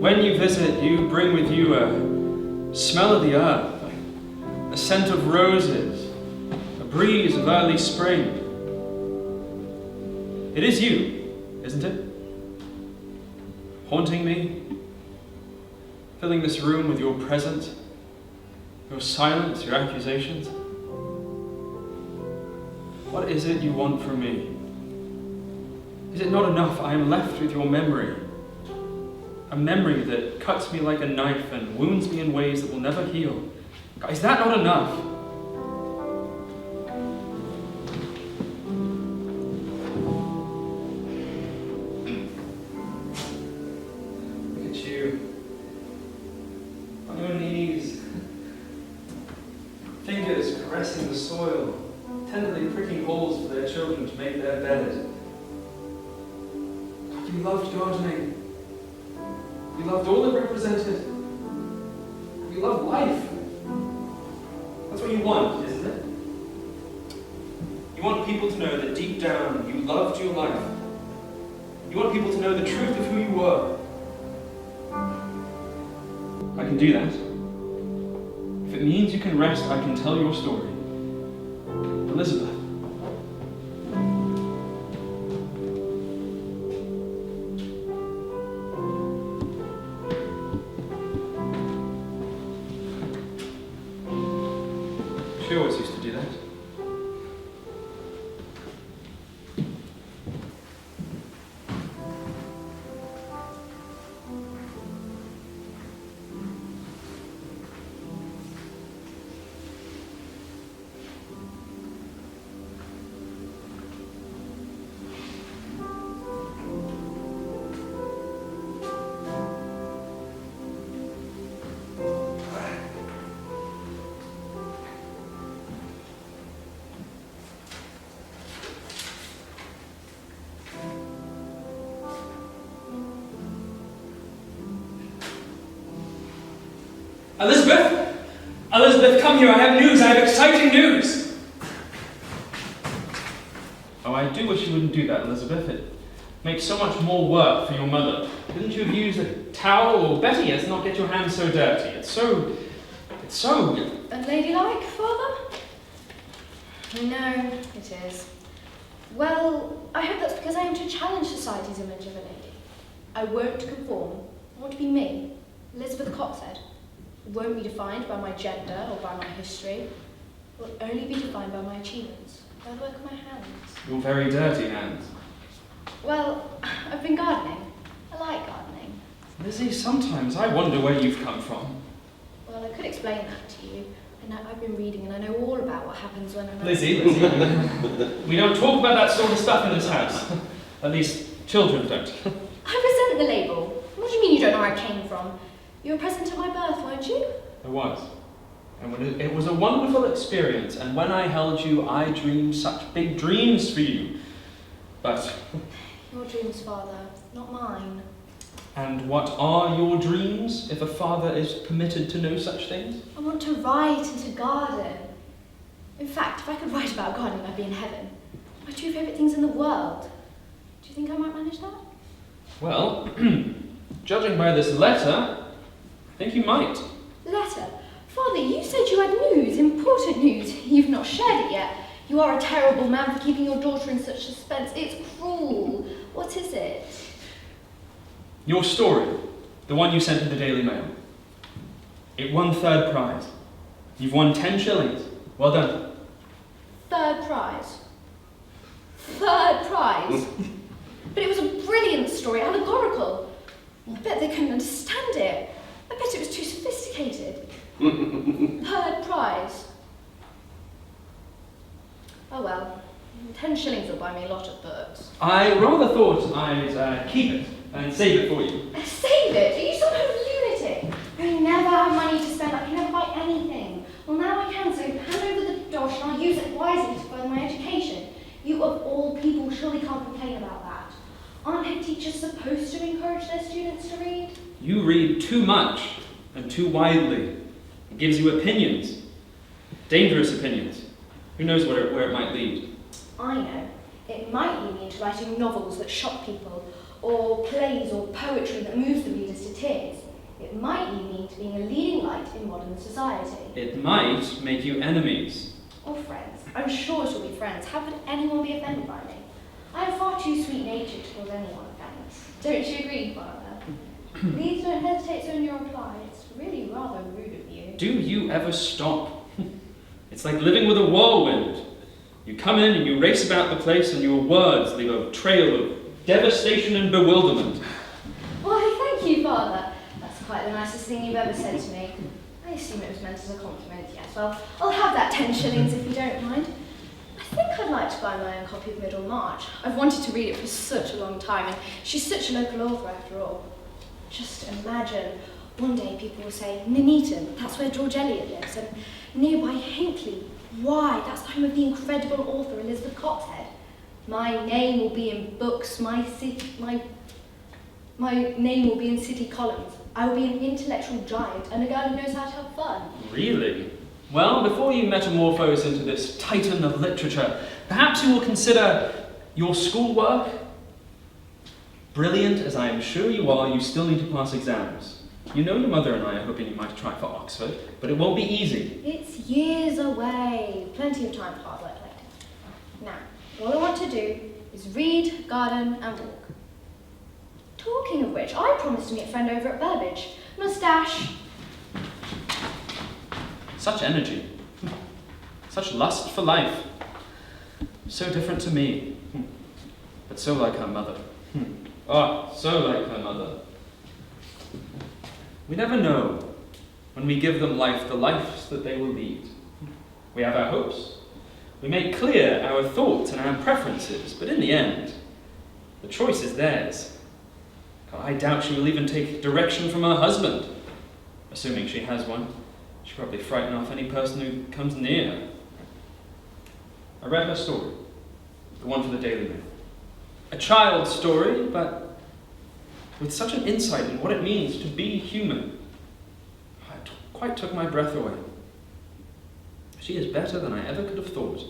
When you visit, you bring with you a smell of the earth, a scent of roses, a breeze of early spring. It is you, isn't it? Haunting me, filling this room with your presence, your silence, your accusations. What is it you want from me? Is it not enough I am left with your memory? A memory that cuts me like a knife and wounds me in ways that will never heal. Is that not enough? Look at you. On your knees. Fingers caressing the soil, tenderly pricking holes for their children to make their bed. You loved gardening. You loved all it represented. You loved life. That's what you want, isn't it? You want people to know that deep down you loved your life. You want people to know the truth of who you were. I can do that. If it means you can rest, I can tell your story. Elizabeth. She always used to do that. Elizabeth! Elizabeth, come here, I have news, I have exciting news! Oh, I do wish you wouldn't do that, Elizabeth. It makes so much more work for your mother. Couldn't you have used a towel, or better yet, not get your hands so dirty? It's so... Unladylike, Father? No, it is. Well, I hope that's because I am to challenge society's image of a lady. I won't conform. I want to be me, Elizabeth Coxhead. Won't be defined by my gender or by my history. Will only be defined by my achievements, by the work of my hands. Your very dirty hands. Well, I've been gardening. I like gardening. Lizzie, sometimes I wonder where you've come from. Well, I could explain that to you. I've been reading and I know all about what happens when I'm... Lizzie, we don't talk about that sort of stuff in this house. At least, children don't. I resent the label. What do you mean you don't know where I came from? You were present at my birth, weren't you? I was. And it was a wonderful experience, and when I held you, I dreamed such big dreams for you. But... Your dreams, Father, not mine. And what are your dreams, if a father is permitted to know such things? I want to write and to garden. In fact, if I could write about gardening, I'd be in heaven. My two favourite things in the world. Do you think I might manage that? Well, judging by this letter, I think you might. Letter? Father, you said you had news, important news. You've not shared it yet. You are a terrible man for keeping your daughter in such suspense. It's cruel. What is it? Your story, the one you sent in the Daily Mail. It won 3rd prize. You've won 10 shillings. Well done. 3rd prize? 3rd prize? But it was a brilliant story, allegorical. I bet they couldn't understand it. I bet it was too sophisticated. 3rd prize. Oh well, 10 shillings will buy me a lot of books. I rather thought I'd keep it and save it for you. Save it? Are you some kind of lunatic? I never have money to spend. I can never buy anything. Well, now I can, so hand over the dosh and I'll use it wisely to further my education. You of all people surely can't complain about that. Aren't head teachers supposed to encourage their students to read? You read too much and too widely. It gives you opinions. Dangerous opinions. Who knows where it might lead? I know. It might lead me into writing novels that shock people, or plays or poetry that moves the readers to tears. It might lead me to being a leading light in modern society. It might make you enemies. Or friends. I'm sure she'll be friends. How could anyone be offended by me? I am far too sweet-natured to cause anyone offence. Don't you agree, Father? Please don't hesitate so in your reply. It's really rather rude of you. Do you ever stop? It's like living with a whirlwind. You come in and you race about the place and your words leave a trail of devastation and bewilderment. Why, thank you, Father. That's quite the nicest thing you've ever said to me. I assume it was meant as a compliment, yes. Well, I'll have that 10 shillings if you don't mind. I think I'd like to buy my own copy of Middlemarch. I've wanted to read it for such a long time, and she's such a local author after all. Just imagine, one day people will say, Nuneaton, that's where George Eliot lives, and nearby Hinckley. Why, that's the home of the incredible author Elizabeth Coxhead. My name will be in books, my name will be in city columns. I will be an intellectual giant and a girl who knows how to have fun. Really? Well, before you metamorphose into this titan of literature, perhaps you will consider your schoolwork. Brilliant as I am sure you are, you still need to pass exams. You know your mother and I are hoping you might try for Oxford, but it won't be easy. It's years away. Plenty of time for hard work later. Now, all I want to do is read, garden and walk. Talking of which, I promised to meet a friend over at Burbage. Moustache. Such energy. Such lust for life. So different to me. But so like her mother. Ah, so like her mother. We never know, when we give them life, the lives that they will lead. We have our hopes. We make clear our thoughts and our preferences, but in the end, the choice is theirs. I doubt she will even take direction from her husband. Assuming she has one, she'll probably frighten off any person who comes near her. I read her story, the one for the Daily Mail. A child's story, but with such an insight in what it means to be human. It quite took my breath away. She is better than I ever could have thought.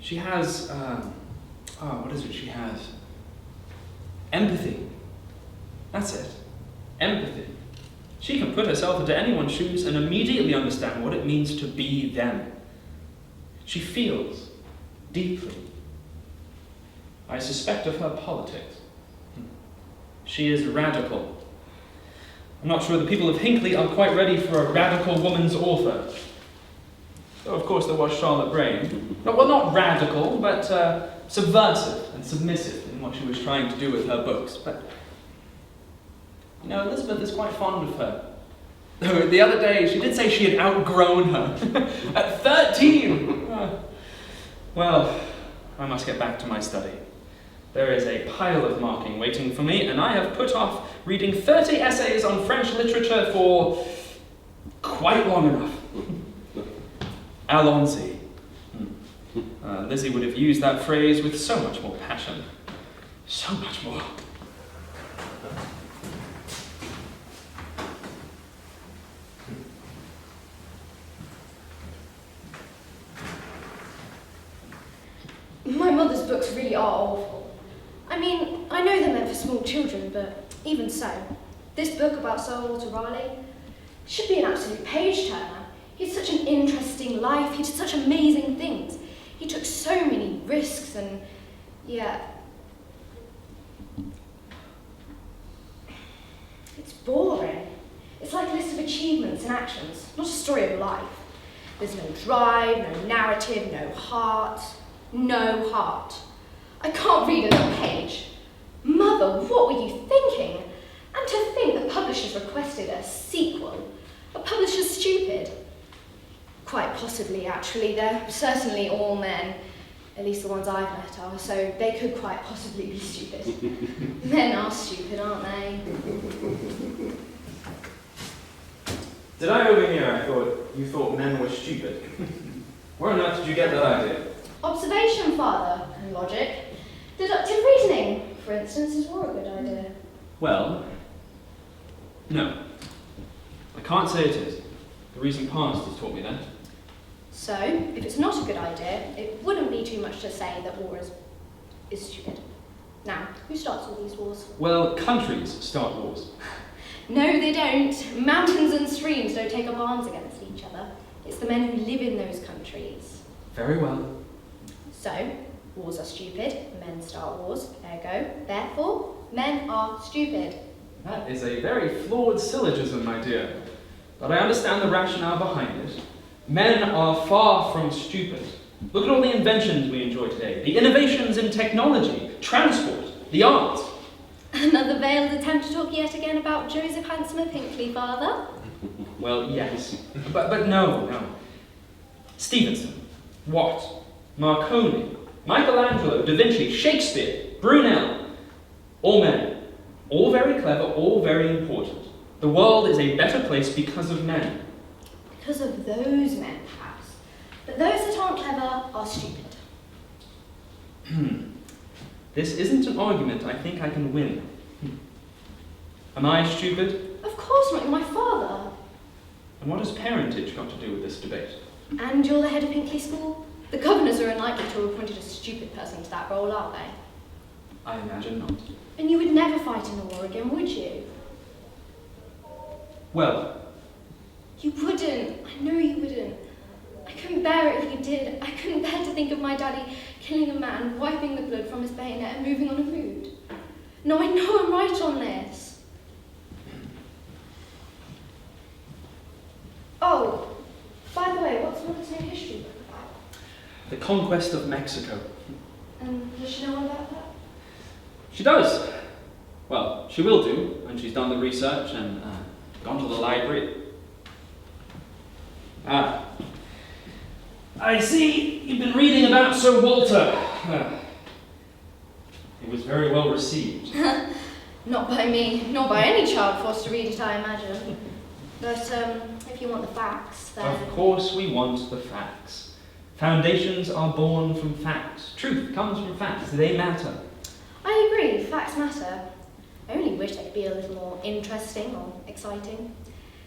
She has, what is it she has? Empathy. That's it. Empathy. She can put herself into anyone's shoes and immediately understand what it means to be them. She feels deeply. I suspect of her politics. She is radical. I'm not sure the people of Hinckley are quite ready for a radical woman's author. Though, of course, there was Charlotte Brain. Well, not radical, but subversive and submissive in what she was trying to do with her books. But, you know, Elizabeth is quite fond of her. Though the other day, she did say she had outgrown her. At 13! Well, I must get back to my study. There is a pile of marking waiting for me, and I have put off reading 30 essays on French literature for quite long enough. Allons-y. Lizzie would have used that phrase with so much more passion. So much more. My mother's books really are awful. I mean, I know they're meant for small children, but even so, this book about Sir Walter Raleigh should be an absolute page-turner. He had such an interesting life, he did such amazing things. He took so many risks and, yeah. It's boring. It's like a list of achievements and actions, not a story of life. There's no drive, no narrative, no heart. No heart. I can't read another page. Mother, what were you thinking? And to think the publishers requested a sequel. Are publishers stupid? Quite possibly, actually. They're certainly all men. At least the ones I've met are, so they could quite possibly be stupid. Men are stupid, aren't they? Did I overhear? I thought you thought men were stupid. Where on earth did you get that idea? Observation, Father, and logic. Deductive reasoning, for instance, is more a good idea. Well, no. I can't say it is. The reason past has taught me that. So, if it's not a good idea, it wouldn't be too much to say that war is stupid. Now, who starts all these wars? Well, countries start wars. No, they don't. Mountains and streams don't take up arms against each other. It's the men who live in those countries. Very well. So, wars are stupid, men start wars, ergo, therefore, men are stupid. That is a very flawed syllogism, my dear. But I understand the rationale behind it. Men are far from stupid. Look at all the inventions we enjoy today. The innovations in technology, transport, the arts. Another veiled attempt to talk yet again about Joseph Hanson of Hinckley, father? Well, yes. But no. Stevenson, Watt, Marconi, Michelangelo, Da Vinci, Shakespeare, Brunel. All men. All very clever, all very important. The world is a better place because of men. Because of those men, perhaps. But those that aren't clever are stupid. This isn't an argument I think I can win. Am I stupid? Of course not, you're my father. And what has parentage got to do with this debate? And you're the head of Hinckley School? The governors are unlikely to have appointed a stupid person to that role, are they? I imagine not. And you would never fight in a war again, would you? Well, You wouldn't. I know you wouldn't. I couldn't bear it if you did. I couldn't bear to think of my daddy killing a man, wiping the blood from his bayonet and moving on a mood. No, I know I'm right on this. Oh, by the way, what's Mother's new history book about? the conquest of Mexico. And does she know all about that? She does. Well, she will do when she's done the research and gone to the library. I see you've been reading about Sir Walter. It was very well received. Not by me, not by any child forced to read it, I imagine. But if you want the facts, then... Of course we want the facts. Foundations are born from facts. Truth comes from facts. They matter. I agree, facts matter. I only wish they could be a little more interesting or exciting.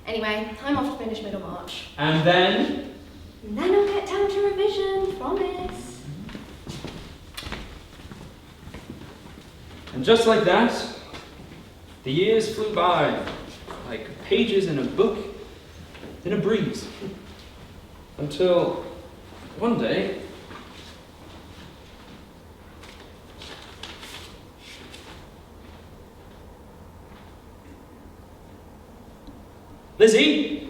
Anyway, I'm off to finish Middlemarch. And then? And then I'll get down to revision, promise. And just like that, the years flew by, like pages in a book, in a breeze. Until one day, Lizzie?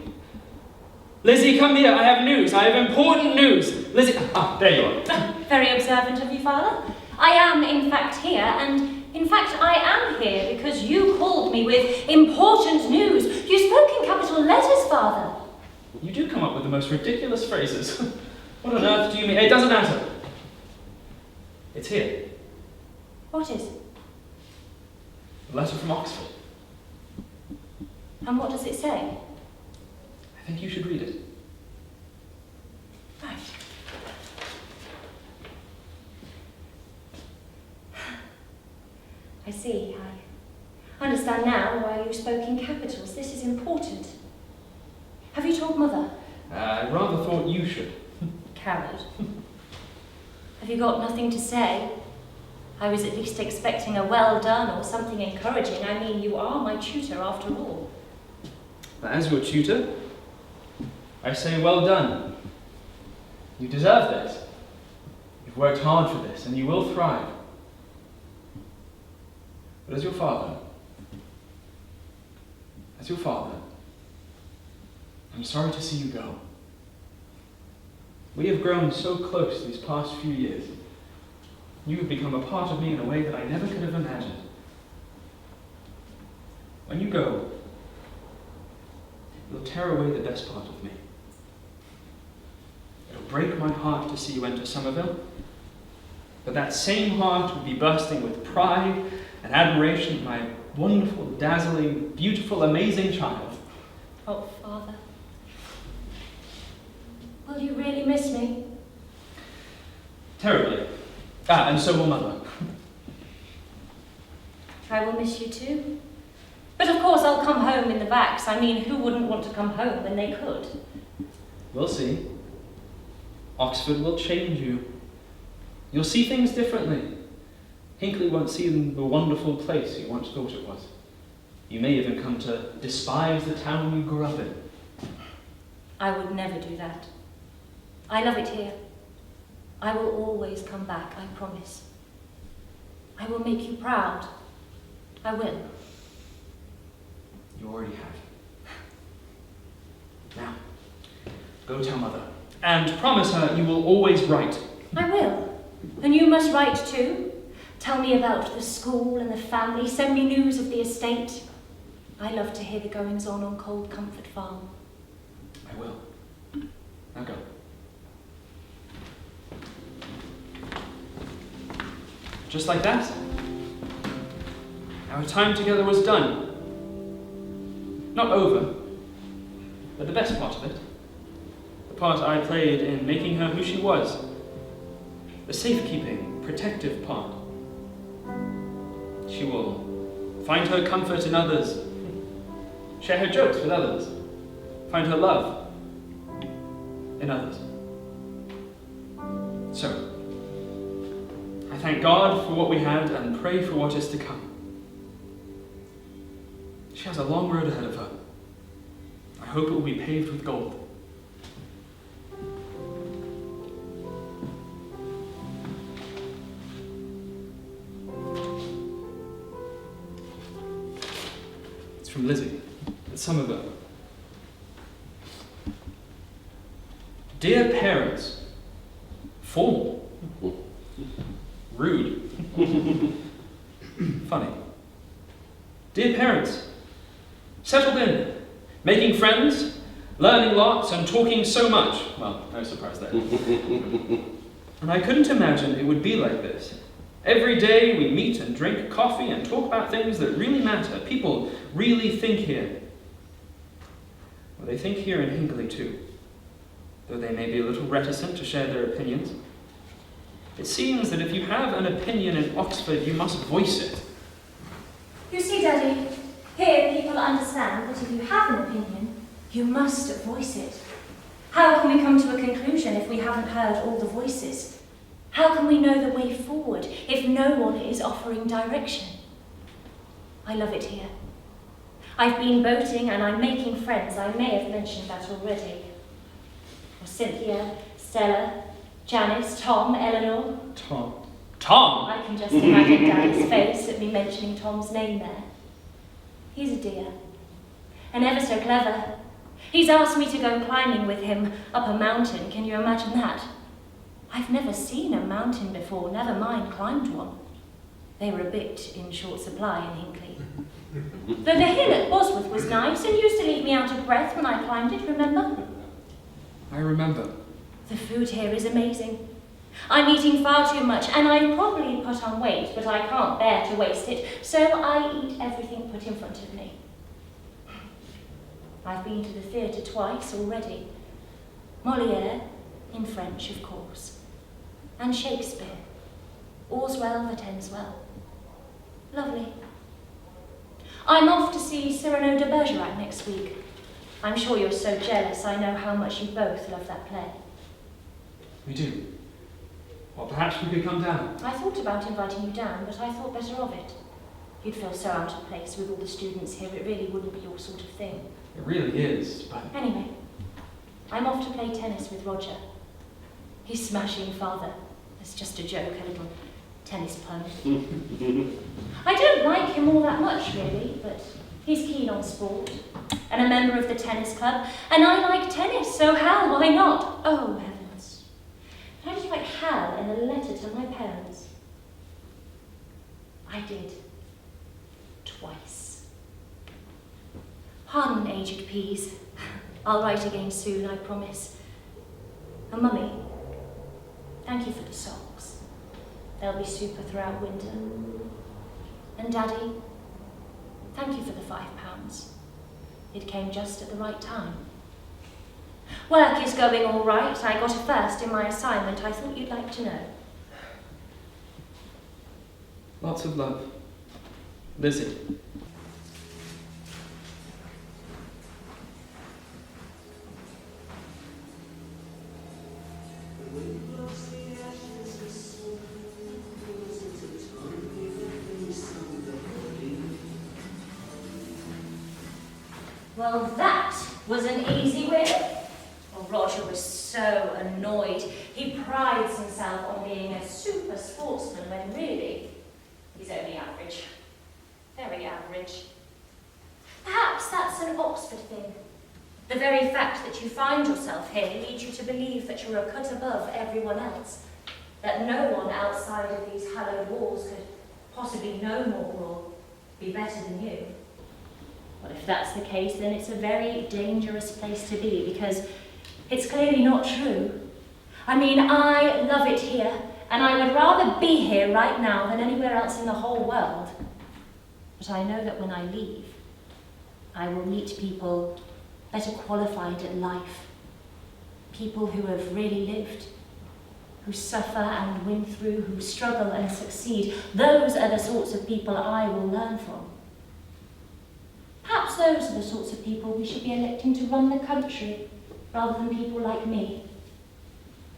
Lizzie, come here. I have news. I have important news. Lizzie, there you are. Very observant of you, Father. I am, in fact, here, and in fact, I am here because you called me with important news. You spoke in capital letters, Father. You do come up with the most ridiculous phrases. What on earth do you mean? It doesn't matter. It's here. What is? A letter from Oxford. And what does it say? I think you should read it. Right. I see. I understand now why you spoke in capitals. This is important. Have you told Mother? I rather thought you should. Coward. Have you got nothing to say? I was at least expecting a well done or something encouraging. I mean, you are my tutor after all. But as your tutor, I say well done. You deserve this. You've worked hard for this, and you will thrive. But as your father, I'm sorry to see you go. We have grown so close these past few years. You have become a part of me in a way that I never could have imagined. When you go, you'll tear away the best part of me. It'll break my heart to see you enter Somerville, but that same heart will be bursting with pride and admiration of my wonderful, dazzling, beautiful, amazing child. Oh, Father. Will you really miss me? Terribly. And so will Mother. I will miss you too. But of course I'll come home in the vax. I mean, who wouldn't want to come home when they could? We'll see. Oxford will change you. You'll see things differently. Hinckley won't seem the wonderful place you once thought it was. You may even come to despise the town you grew up in. I would never do that. I love it here. I will always come back, I promise. I will make you proud. I will. You already have. Now, go tell Mother, and promise her you will always write. I will. And you must write too. Tell me about the school and the family. Send me news of the estate. I love to hear the goings-on Cold Comfort Farm. I will. Now go. Just like that, our time together was done. Not over, but the best part of it. The part I played in making her who she was. The safekeeping, protective part. She will find her comfort in others, share her jokes with others, find her love in others. So, I thank God for what we had and pray for what is to come. She has a long road ahead of her. I hope it will be paved with gold. It's from Lizzie. It's some of it. Dear parents, formal, rude, funny. Dear parents, settled in, making friends, learning lots and talking so much. Well, no surprise there. And I couldn't imagine it would be like this. Every day we meet and drink coffee and talk about things that really matter. People really think here. Well, they think here in Hinckley too, though they may be a little reticent to share their opinions. It seems that if you have an opinion in Oxford, you must voice it. You see, Daddy, here people understand that if you have an opinion, you must voice it. How can we come to a conclusion if we haven't heard all the voices? How can we know the way forward if no one is offering direction? I love it here. I've been boating and I'm making friends. I may have mentioned that already. Or Cynthia, Stella, Janice, Tom, Eleanor. Tom? I can just imagine Daddy's face at me mentioning Tom's name there. He's a dear. And ever so clever. He's asked me to go climbing with him up a mountain. Can you imagine that? I've never seen a mountain before, never mind climbed one. They were a bit in short supply in Hinckley. Though the hill at Bosworth was nice and used to leave me out of breath when I climbed it, remember? I remember. The food here is amazing. I'm eating far too much and I probably put on weight, but I can't bear to waste it, so I eat everything put in front of me. I've been to the theatre twice already. Molière, in French, of course. And Shakespeare. All's well that ends well. Lovely. I'm off to see Cyrano de Bergerac next week. I'm sure you're so jealous. I know how much you both love that play. We do. Well, perhaps we could come down. I thought about inviting you down, but I thought better of it. You'd feel so out of place with all the students here. It really wouldn't be your sort of thing. It really is, but... Anyway, I'm off to play tennis with Roger. He's smashing father. It's just a joke, a little tennis pun. I don't like him all that much, really, but he's keen on sport and a member of the tennis club, and I like tennis, so Hal, why not? Oh, heavens. Did I just write Hal in a letter to my parents? I did. Twice. Pardon, aged peas. I'll write again soon, I promise. And Mummy, thank you for the socks. They'll be super throughout winter. And Daddy, thank you for the £5. It came just at the right time. Work is going all right. I got a first in my assignment. I thought you'd like to know. Lots of love. Lizzie. Well, that was an easy win. Well, Roger was so annoyed. He prides himself on being a super sportsman when really he's only average. Very average. Perhaps that's an Oxford thing. The very fact that you find yourself here leads you to believe that you're a cut above everyone else, that no one outside of these hallowed walls could possibly know more or be better than you. Well, if that's the case, then it's a very dangerous place to be, because it's clearly not true. I mean, I love it here, and I would rather be here right now than anywhere else in the whole world. But I know that when I leave, I will meet people better qualified at life. People who have really lived, who suffer and win through, who struggle and succeed. Those are the sorts of people I will learn from. Perhaps those are the sorts of people we should be electing to run the country, rather than people like me.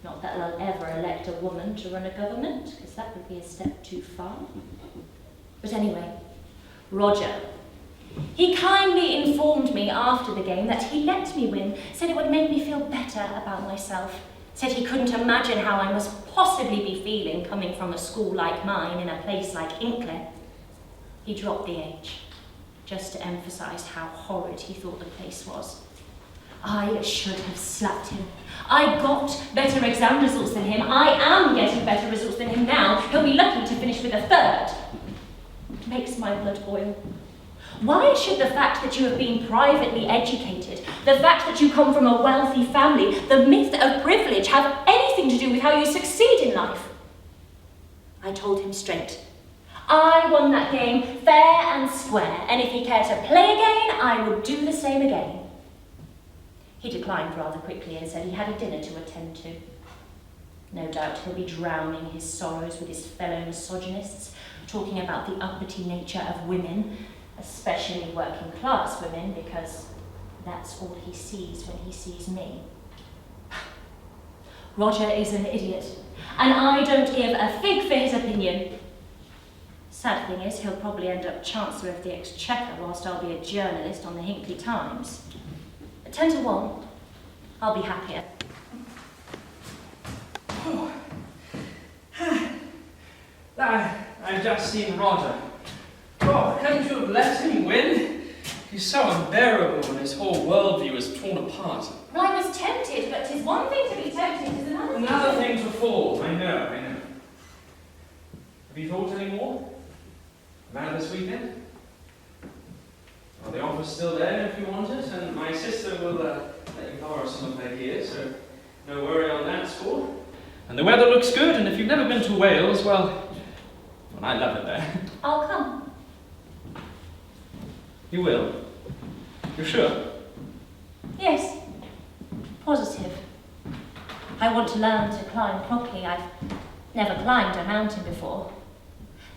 Not that I'll ever elect a woman to run a government, because that would be a step too far. But anyway, Roger. He kindly informed me after the game that he let me win, said it would make me feel better about myself, said he couldn't imagine how I must possibly be feeling coming from a school like mine in a place like Hinckley. He dropped the H, just to emphasise how horrid he thought the place was. I should have slapped him. I got better exam results than him. I am getting better results than him now. He'll be lucky to finish with a 3rd. It makes my blood boil. Why should the fact that you have been privately educated, the fact that you come from a wealthy family, the myth of privilege, have anything to do with how you succeed in life? I told him straight. I won that game fair and square, and if he cared to play again, I would do the same again. He declined rather quickly and said he had a dinner to attend to. No doubt he'll be drowning his sorrows with his fellow misogynists, talking about the uppity nature of women, especially working class women, because that's all he sees when he sees me. Roger is an idiot, and I don't give a fig for his opinion. Sad thing is, he'll probably end up Chancellor of the Exchequer whilst I'll be a journalist on the Hinckley Times. At 10 to 1, I'll be happier. Oh. I've just seen Roger. God, hadn't you have let him win? He's so unbearable when his whole worldview is torn apart. Well, I was tempted, but 'tis one thing to be tempted, 'tis another thing to fall. I know. Have you thought any more about this weekend? Well, the offer's still there if you want it, and my sister will let you borrow some of her gear, so no worry on that score. And the weather looks good, and if you've never been to Wales, well, I love it there. I'll come. You will? You're sure? Yes. Positive. I want to learn to climb properly. I've never climbed a mountain before.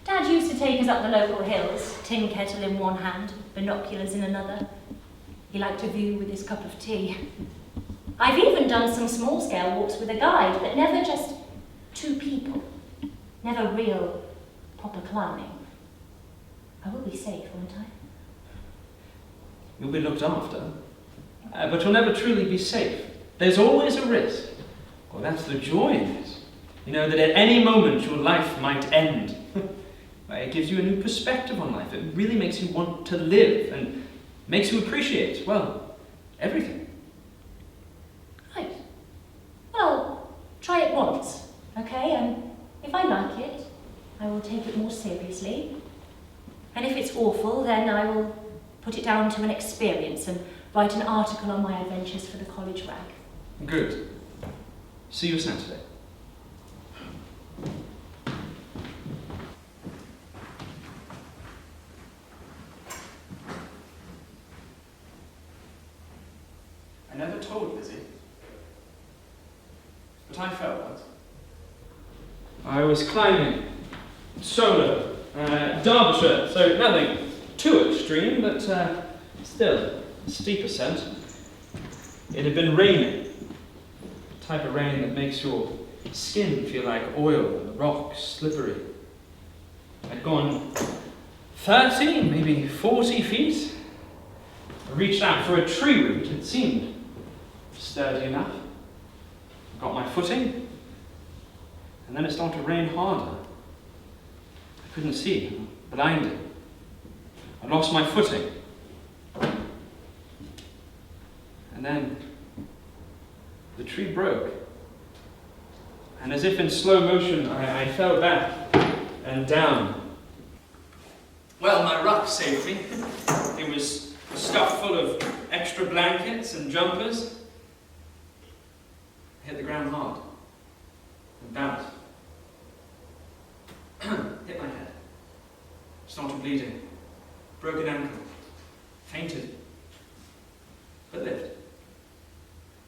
Dad used to take us up the local hills, tin kettle in one hand, binoculars in another. He liked a view with his cup of tea. I've even done some small-scale walks with a guide, but never just 2 people. Never real, proper climbing. I will be safe, won't I? You'll be looked after, but you'll never truly be safe. There's always a risk. Well, that's the joy in it. You know that at any moment your life might end. It gives you a new perspective on life. It really makes you want to live and makes you appreciate, well, everything. Right. Well, try it once, okay? And if I like it, I will take it more seriously. And if it's awful, then I will put it down to an experience and write an article on my adventures for the college rag. Good. See you Saturday. I never told Lizzie, but I fell once. I was climbing solo, Derbyshire, so nothing too extreme, but still a steep ascent. It had been raining, the type of rain that makes your skin feel like oil and the rocks slippery. I'd gone 30, maybe 40 feet. I reached out for a tree root. It seemed sturdy enough. I got my footing, and then it started to rain harder. I couldn't see, blinded. I lost my footing. And then the tree broke. And as if in slow motion, I fell back and down. Well, my ruck saved me. It was stuffed full of extra blankets and jumpers. I hit the ground hard and bounced. Hit my head. Started bleeding. Broken ankle. Fainted. But lived.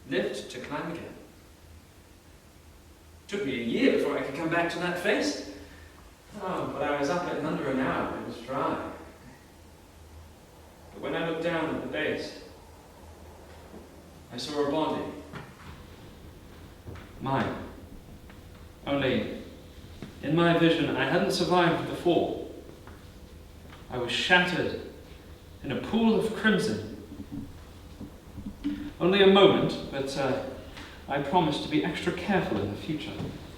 Lived to climb again. Took me a year before I could come back to that face. Oh, but I was up in under an hour. It was dry. But when I looked down at the base, I saw a body. Mine. Only, in my vision, I hadn't survived the fall. I was shattered in a pool of crimson. Only a moment, but I promised to be extra careful in the future.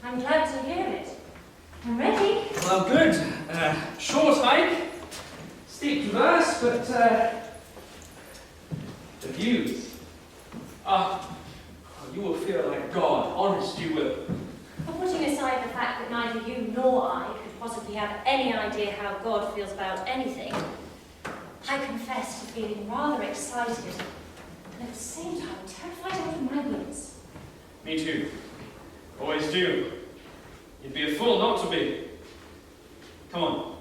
I'm glad to hear it. I'm ready. Well, good. Short hike, steep traverse, but the views. You will feel like God. Honest, you will. But putting aside the fact that neither you nor I could possibly have any idea how God feels about anything, I confess to feeling rather excited and at the same time terrified out of my wits. Me too. Always do. You'd be a fool not to be. Come on.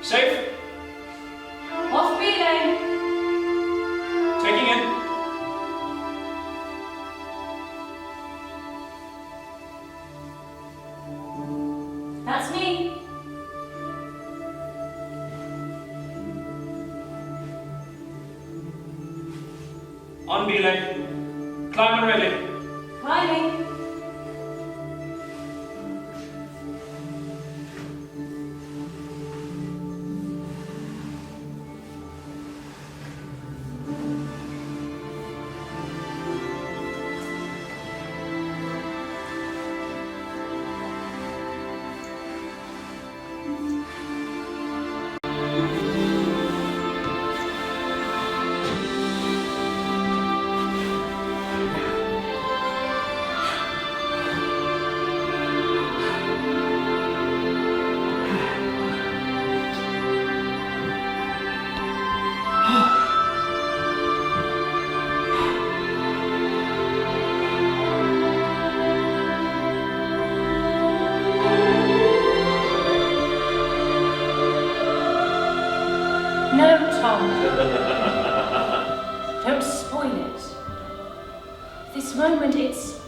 Safe? Off beeline! Taking in. That's me. On belay. Climb and ready. Climbing. No, Tom. Don't spoil it. This moment, it's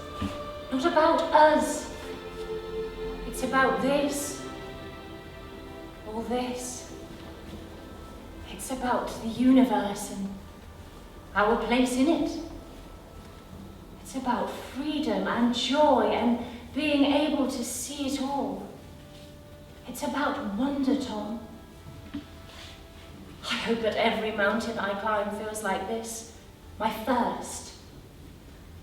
not about us. It's about this. All this. It's about the universe and our place in it. It's about freedom and joy and being able to see it all. It's about wonder, Tom. I hope that every mountain I climb feels like this. My first.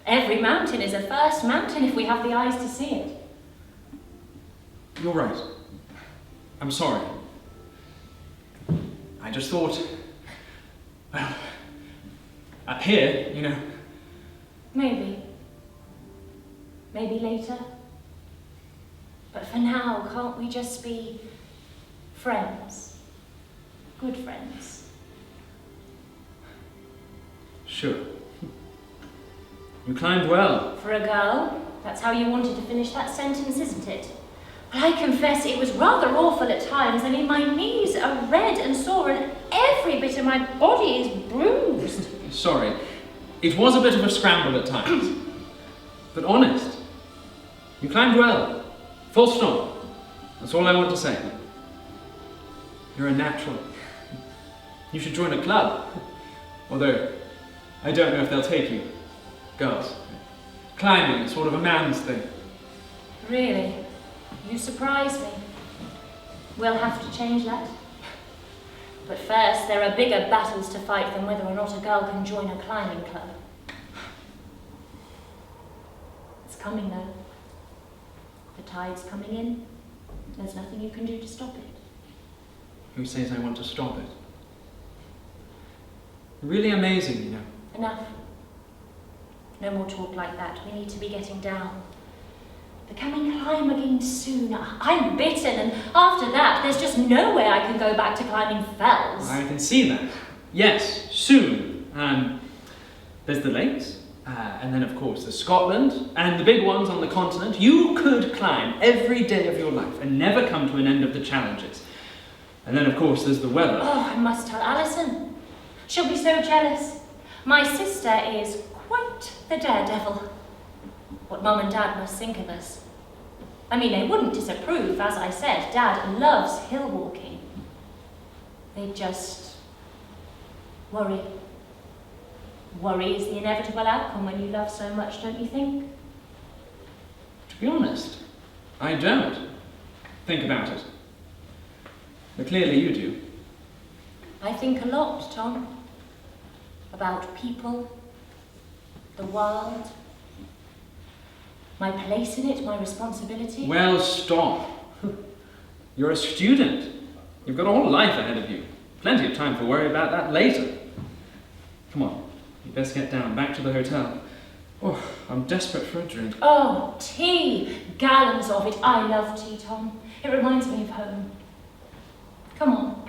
Every mountain is a first mountain if we have the eyes to see it. You're right. I'm sorry. I just thought, well, up here, you know. Maybe. Maybe later. But for now, can't we just be friends? Good friends. Sure. You climbed well. For a girl, that's how you wanted to finish that sentence, isn't it? But I confess it was rather awful at times. I mean, my knees are red and sore and every bit of my body is bruised. Sorry. It was a bit of a scramble at times. But honest. You climbed well. Full stop. That's all I want to say. You're a natural. You should join a club. Although, I don't know if they'll take you. Girls. Climbing is sort of a man's thing. Really? You surprise me. We'll have to change that. But first, there are bigger battles to fight than whether or not a girl can join a climbing club. It's coming though. The tide's coming in. There's nothing you can do to stop it. Who says I want to stop it? Really amazing, you know. Enough. No more talk like that. We need to be getting down. They're coming climb again soon. I'm bitten, and after that, there's just no way I can go back to climbing fells. I can see that. Yes, soon. There's the lakes, and then of course there's Scotland, and the big ones on the continent. You could climb every day of your life and never come to an end of the challenges. And then of course there's the weather. Oh, I must tell Alison. She'll be so jealous. My sister is quite the daredevil. What Mum and Dad must think of us. I mean, they wouldn't disapprove, as I said. Dad loves hill walking. They just worry. Worry is the inevitable outcome when you love so much, don't you think? To be honest, I don't think about it. But clearly you do. I think a lot, Tom. About people, the world, my place in it, my responsibility. Well, stop. You're a student. You've got a whole life ahead of you. Plenty of time to worry about that later. Come on, you best get down, back to the hotel. Oh, I'm desperate for a drink. Oh, tea! Gallons of it. I love tea, Tom. It reminds me of home. Come on.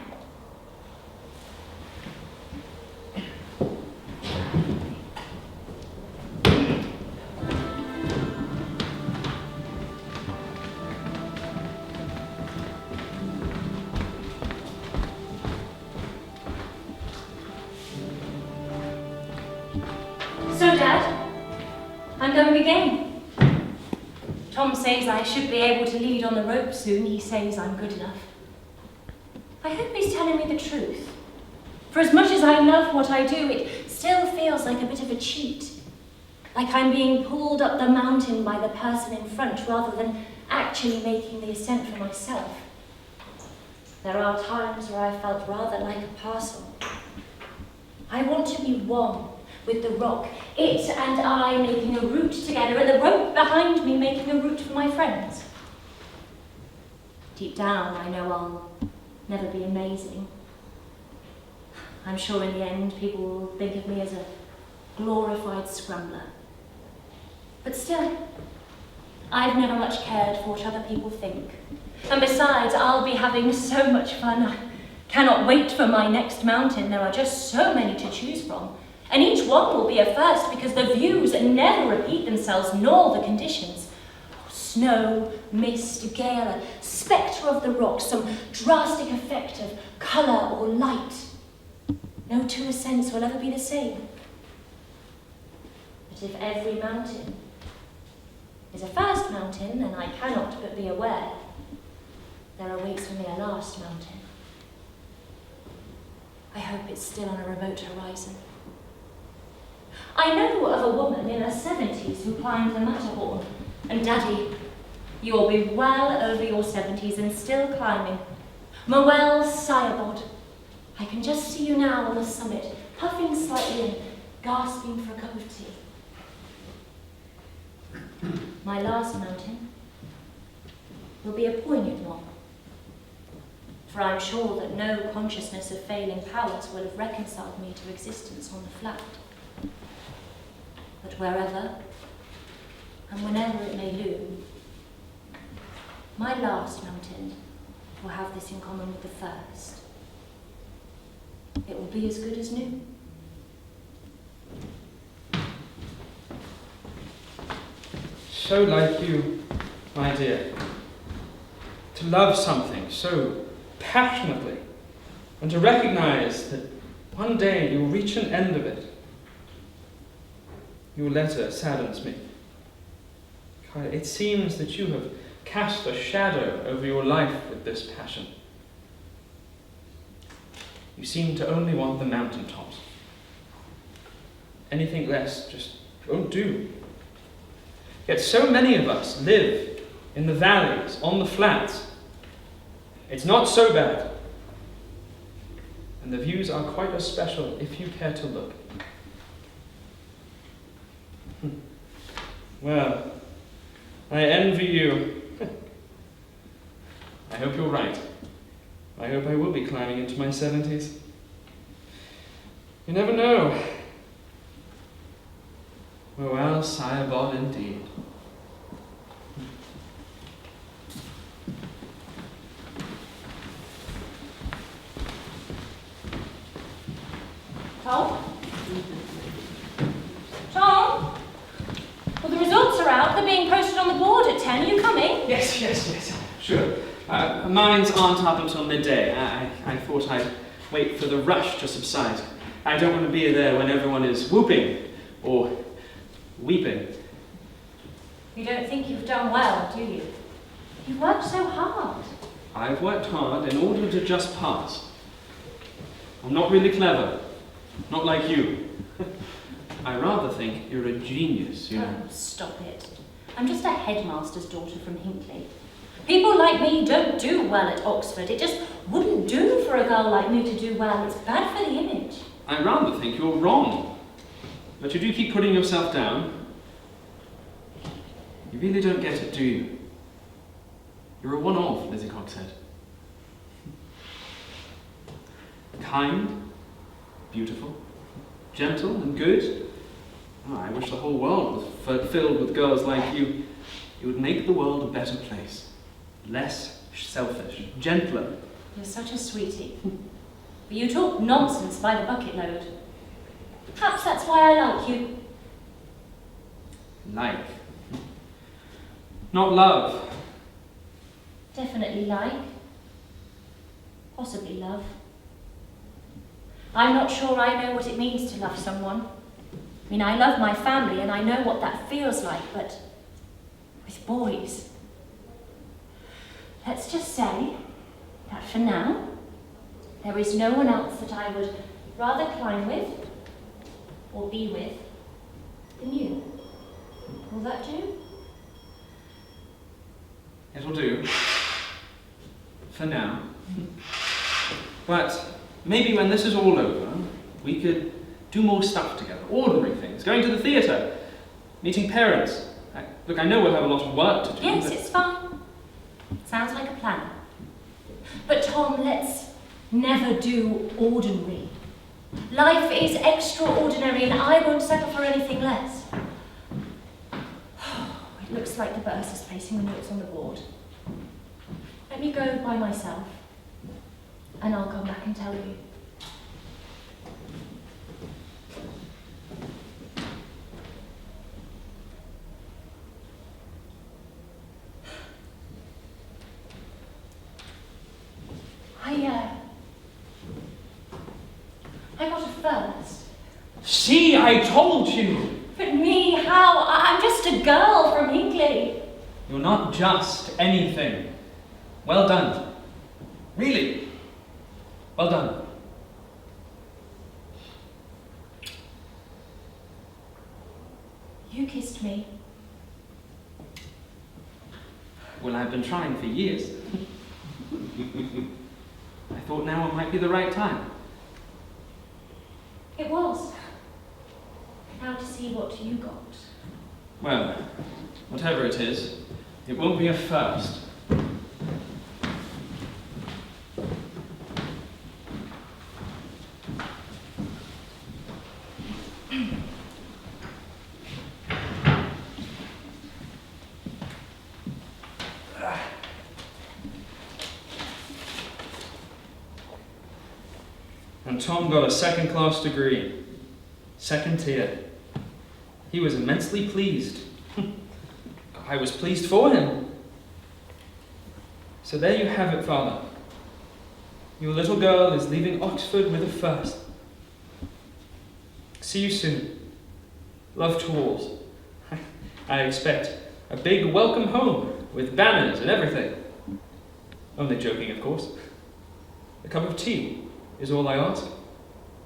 So, Dad, I'm going again. Tom says I should be able to lead on the rope soon. He says I'm good enough. I hope he's telling me the truth. For as much as I love what I do, it still feels like a bit of a cheat. Like I'm being pulled up the mountain by the person in front rather than actually making the ascent for myself. There are times where I felt rather like a parcel. I want to be one with the rock, it and I making a route together, and the rope behind me making a route for my friends. Deep down, I know I'll never be amazing. I'm sure in the end people will think of me as a glorified scrambler. But still, I've never much cared for what other people think. And besides, I'll be having so much fun. I cannot wait for my next mountain. There are just so many to choose from. And each one will be a first because the views never repeat themselves, nor the conditions. Snow, mist, gale, a spectre of the rocks, some drastic effect of colour or light. No two ascents will ever be the same. But if every mountain is a first mountain, then I cannot but be aware there awaits for me a last mountain. I hope it's still on a remote horizon. I know of a woman in her 70s who climbed the Matterhorn, and Daddy, you'll be well over your 70s and still climbing. Moelle Siabod. I can just see you now on the summit, puffing slightly and gasping for a cup of tea. My last mountain will be a poignant one, for I'm sure that no consciousness of failing powers will have reconciled me to existence on the flat. But wherever and whenever it may loom, my last mountain will have this in common with the first. It will be as good as new. So like you, my dear, to love something so passionately and to recognize that one day you'll reach an end of it. Your letter saddens me. It seems that you have cast a shadow over your life with this passion. You seem to only want the mountaintops. Anything less just won't do. Yet so many of us live in the valleys, on the flats. It's not so bad. And the views are quite as special if you care to look. Well, I envy you. I hope you're right. I hope I will be climbing into my 70s. You never know. Oh well, sire bod indeed. Tom? Tom? Well, the results are out. They're being posted on the board at 10. Are you coming? Yes. Sure. Mines aren't up until midday. I thought I'd wait for the rush to subside. I don't want to be there when everyone is whooping or weeping. You don't think you've done well, do you? You've worked so hard. I've worked hard in order to just pass. I'm not really clever. Not like you. I rather think you're a genius, you know. Oh, stop it. I'm just a headmaster's daughter from Hinckley. People like me don't do well at Oxford. It just wouldn't do for a girl like me to do well. It's bad for the image. I rather think you're wrong. But you do keep putting yourself down. You really don't get it, do you? You're a one-off, Lizzie Coxhead. Kind, beautiful, gentle and good. Oh, I wish the whole world was filled with girls like you. It would make the world a better place. Less selfish, gentler. You're such a sweetie. But you talk nonsense by the bucket load. Perhaps that's why I like you. Like. Not love. Definitely like. Possibly love. I'm not sure I know what it means to love someone. I mean, I love my family and I know what that feels like, but with boys. Let's just say that for now, there is no one else that I would rather climb with or be with than you. Will that do? It'll do. For now. But maybe when this is all over, we could do more stuff together. Ordinary things. Going to the theatre. Meeting parents. Look, I know we'll have a lot of work to do. Yes, it's fine. Sounds like a plan. But Tom, let's never do ordinary. Life is extraordinary and I won't settle for anything less. It looks like the boss is placing the notes on the board. Let me go by myself and I'll come back and tell you. I got a first. See, I told you! But me, how? I'm just a girl from Hinckley. You're not just anything. Well done. Really. Well done. You kissed me. Well, I've been trying for years. I thought now might be the right time. It was. Now to see what you got. Well, whatever it is, it won't be a first. And Tom got a second-class degree, second tier. He was immensely pleased. I was pleased for him. So there you have it, Father. Your little girl is leaving Oxford with a first. See you soon. Love to all. I expect a big welcome home with banners and everything. Only joking, of course. A cup of tea is all I ask.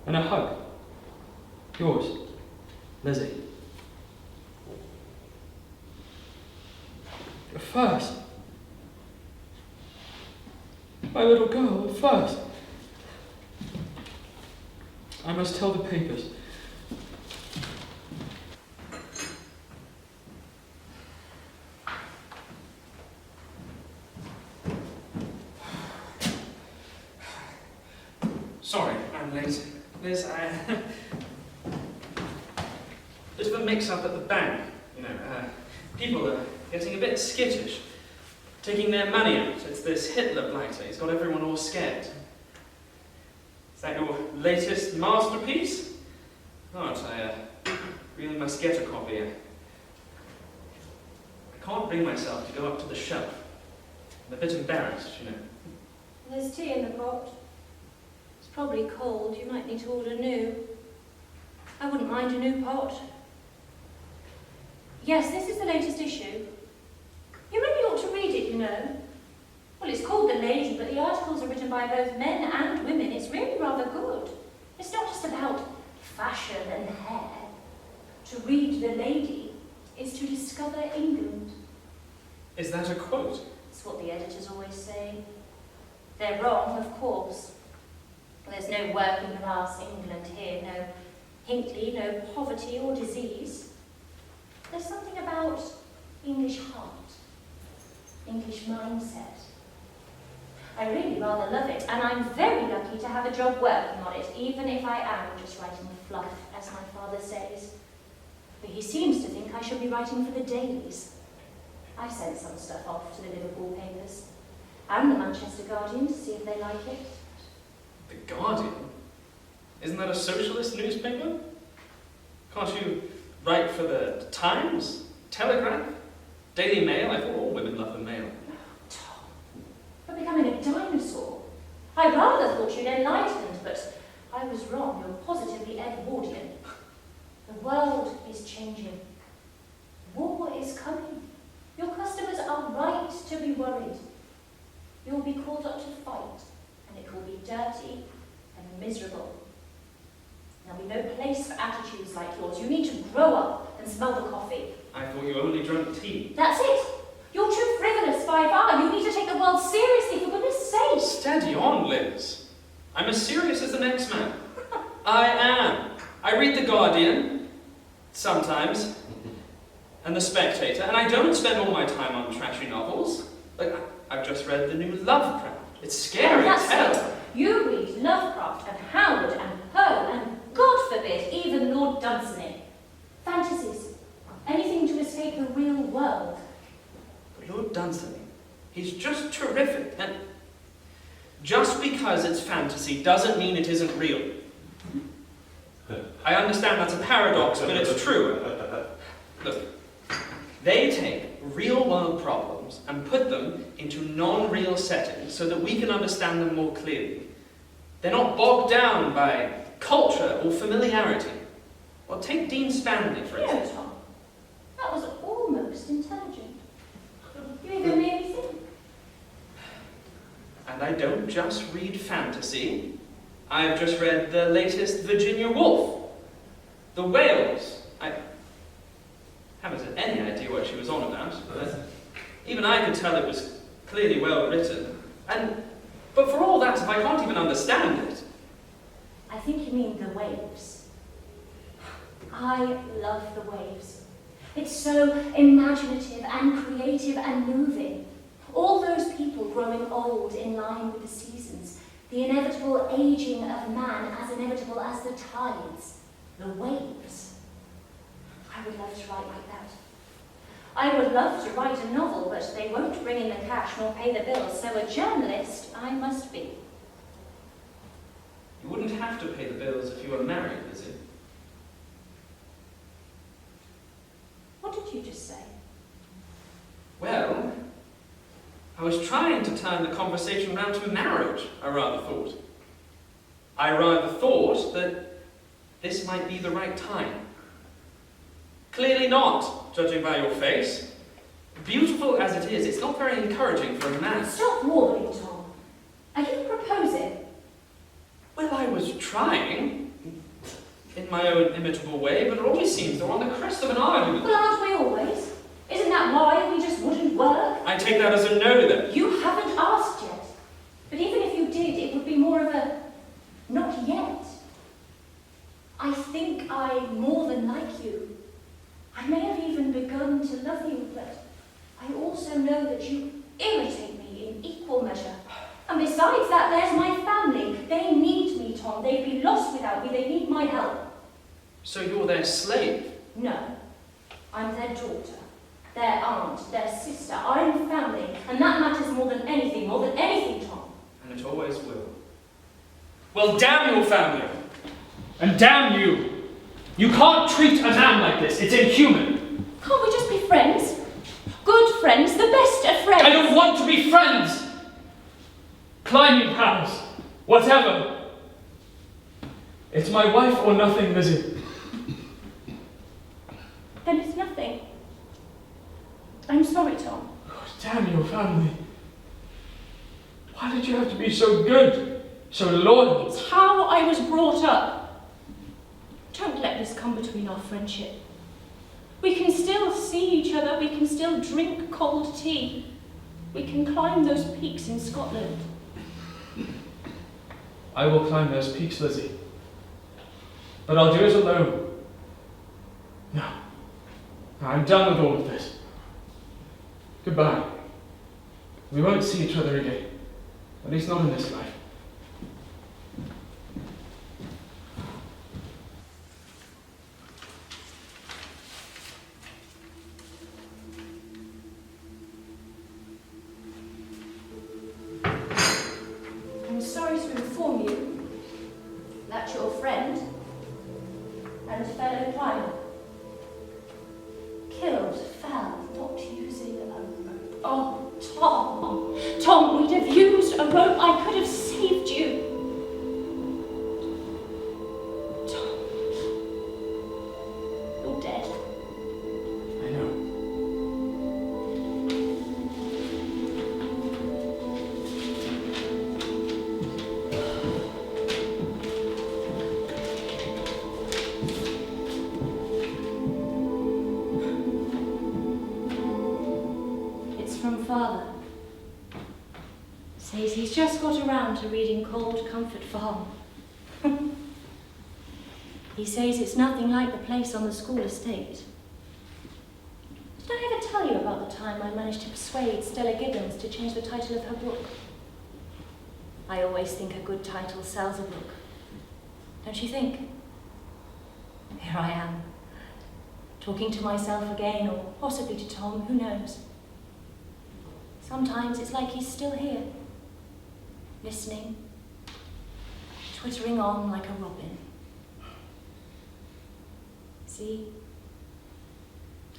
And a hug. Yours, Lizzie. First. My little girl, first. I must tell the papers. Sorry, I'm late. Liz, bit of a mix-up at the bank. People are getting a bit skittish, taking their money out. It's this Hitler blighter. He's got everyone all scared. Is that your latest masterpiece? Not. I really must get a copy. I can't bring myself to go up to the shelf. I'm a bit embarrassed, There's tea in the pot. It's probably cold. You might need to order new. I wouldn't mind a new pot. Yes, this is the latest issue. You really ought to read it, Well, it's called The Lady, but the articles are written by both men and women. It's really rather good. It's not just about fashion and hair. To read The Lady is to discover England. Is that a quote? That's what the editors always say. They're wrong, of course. There's no working class England here, no Hinckley, no poverty or disease. There's something about English heart, English mindset. I really rather love it, and I'm very lucky to have a job working on it, even if I am just writing fluff, as my father says. But he seems to think I should be writing for the dailies. I've sent some stuff off to the Liverpool papers, and the Manchester Guardian to see if they like it. The Guardian? Isn't that a socialist newspaper? Can't you write for the Times? Telegraph? Daily Mail? I thought all women love the Mail. Tom, you're becoming a dinosaur. I rather thought you'd enlightened, but I was wrong. You're positively Edwardian. The world is changing. War is coming. Your customers are right to be worried. You'll be called up to fight, and it will be dirty and miserable. There'll be no place for attitudes like yours. You need to grow up and smell the coffee. I thought you only drank tea. That's it. You're too frivolous by far. You need to take the world seriously, for goodness sake. Steady on, Liz. I'm as serious as the next man. I am. I read The Guardian, sometimes, and The Spectator, and I don't spend all my time on trashy novels. I've just read the new Lovecraft. It's scary as hell. You read Lovecraft and Howard and Poe and, God forbid, even Lord Dunsany. Fantasies. Anything to escape the real world. But Lord Dunsany, he's just terrific. And just because it's fantasy doesn't mean it isn't real. I understand that's a paradox, but it's true. Look, they take real-world problems and put them into non-real settings so that we can understand them more clearly. They're not bogged down by culture or familiarity. Well, take Dean Stanley, for instance. Tom, that was almost intelligent. You even made me think. And I don't just read fantasy. I've just read the latest Virginia Woolf. The Whales. I haven't had any idea what she was on about, but even I could tell it was clearly well written. But for all that, if I can't even understand it. I think you mean the waves. I love the waves. It's so imaginative and creative and moving. All those people growing old in line with the seasons, the inevitable aging of man as inevitable as the tides, the waves. I would love to write like that. I would love to write a novel, but they won't bring in the cash nor pay the bills, so a journalist I must be. You wouldn't have to pay the bills if you were married, is it? What did you just say? Well, I was trying to turn the conversation round to marriage, I rather thought. I rather thought that this might be the right time. Clearly not, judging by your face. Beautiful as it is, it's not very encouraging for a man. Stop warbling, Tom. Are you proposing? Well, I was trying, in my own imitable way, but it always seems they're on the crest of an argument. Well, aren't we always? Isn't that why we just wouldn't work? I take that as a no then. You haven't asked yet. But even if you did, it would be more of a not yet. I think I more than like you. I may have even begun to love you, but I also know that you irritate me in equal measure. And besides that, there's my family. They need me, Tom. They'd be lost without me. They need my help. So you're their slave? No. I'm their daughter, their aunt, their sister. I'm family. And that matters more than anything, Tom. And it always will. Well, damn your family! And damn you! You can't treat a man like this. It's inhuman. Can't we just be friends? Good friends, the best of friends. I don't want to be friends! Climbing pals, whatever. It's my wife or nothing, Lizzie. Then it's nothing. I'm sorry, Tom. Oh, damn your family. Why did you have to be so good, so loyal? It's how I was brought up. Don't let this come between our friendship. We can still see each other, we can still drink cold tea. We can climb those peaks in Scotland. I will climb those peaks, Lizzie. But I'll do it alone. No. I'm done with all of this. Goodbye. We won't see each other again. At least not in this life. I'm sorry to inform you that your friend and fellow climber fell, not using a rope. Oh, Tom! Tom, we'd have used a rope. I could have saved you. Tom, you're dead. I know. From Father. Says he's just got around to reading Cold Comfort Farm. He says it's nothing like the place on the school estate. Did I ever tell you about the time I managed to persuade Stella Gibbons to change the title of her book? I always think a good title sells a book. Don't you think? Here I am, talking to myself again, or possibly to Tom, who knows? Sometimes it's like he's still here, listening, twittering on like a robin. See?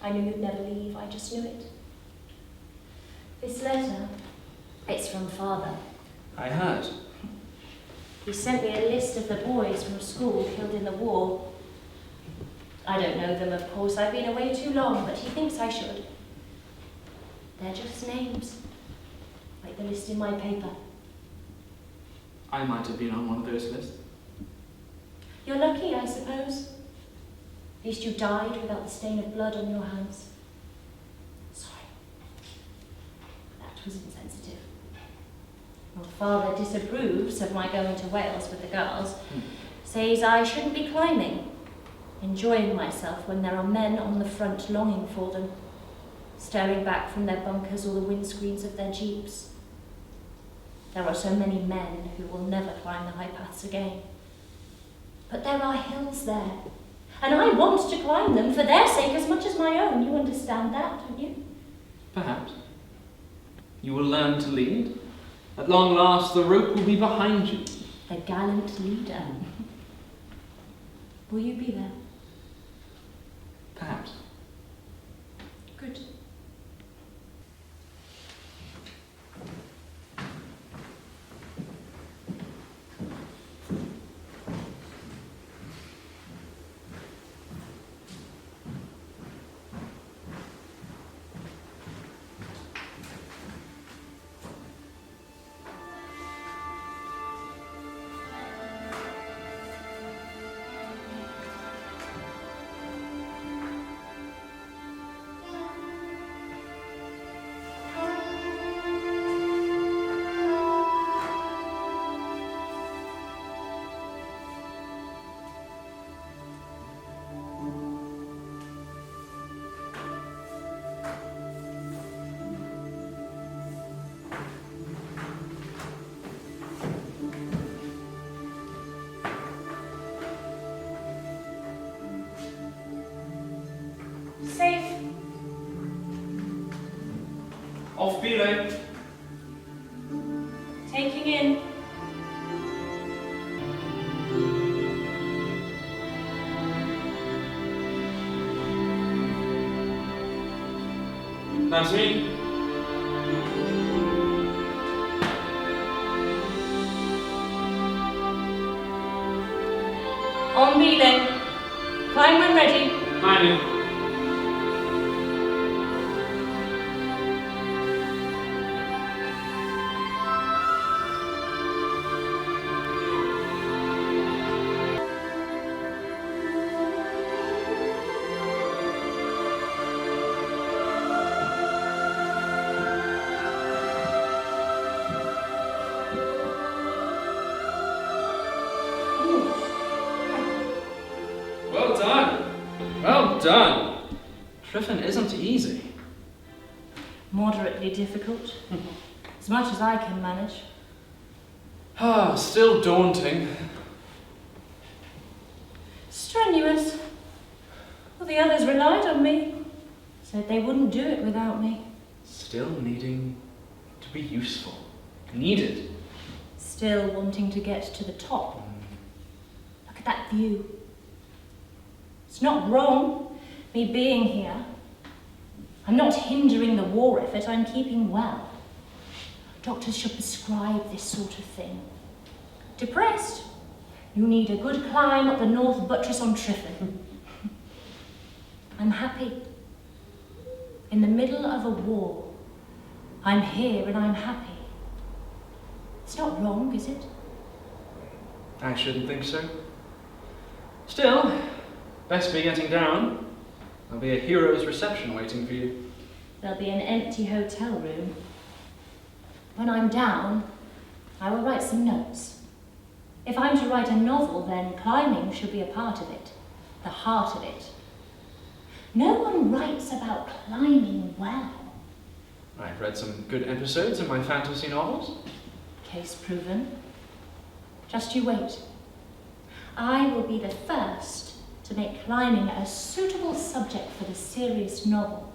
I knew you'd never leave, I just knew it. This letter, it's from Father. I heard. He sent me a list of the boys from school killed in the war. I don't know them, of course, I've been away too long, but he thinks I should. They're just names, like the list in my paper. I might have been on one of those lists. You're lucky, I suppose. At least you died without the stain of blood on your hands. Sorry. That was insensitive. Your father disapproves of my going to Wales with the girls. Says I shouldn't be climbing, enjoying myself when there are men on the front longing for them, staring back from their bunkers or the windscreens of their jeeps. There are so many men who will never climb the high paths again. But there are hills there, and I want to climb them for their sake as much as my own. You understand that, don't you? Perhaps. You will learn to lead. At long last, the rope will be behind you. The gallant leader. Will you be there? Perhaps. Good. Off belay. Taking in. That's me. On belay. Climb when ready. Climbing. Well done. Well done. Triffin isn't easy. Moderately difficult. As much as I can manage. Ah, still daunting. Strenuous. Well, the others relied on me. Said they wouldn't do it without me. Still needing to be useful. Needed. Still wanting to get to the top. Look at that view. It's not wrong, me being here. I'm not hindering the war effort, I'm keeping well. Doctors should prescribe this sort of thing. Depressed? You need a good climb up the north buttress on Triffin. I'm happy. In the middle of a war. I'm here and I'm happy. It's not wrong, is it? I shouldn't think so. Still, best be getting down. There'll be a hero's reception waiting for you. There'll be an empty hotel room. When I'm down, I will write some notes. If I'm to write a novel, then climbing should be a part of it, the heart of it. No one writes about climbing well. I've read some good episodes in my fantasy novels. Case proven. Just you wait. I will be the first to make climbing a suitable subject for the serious novel,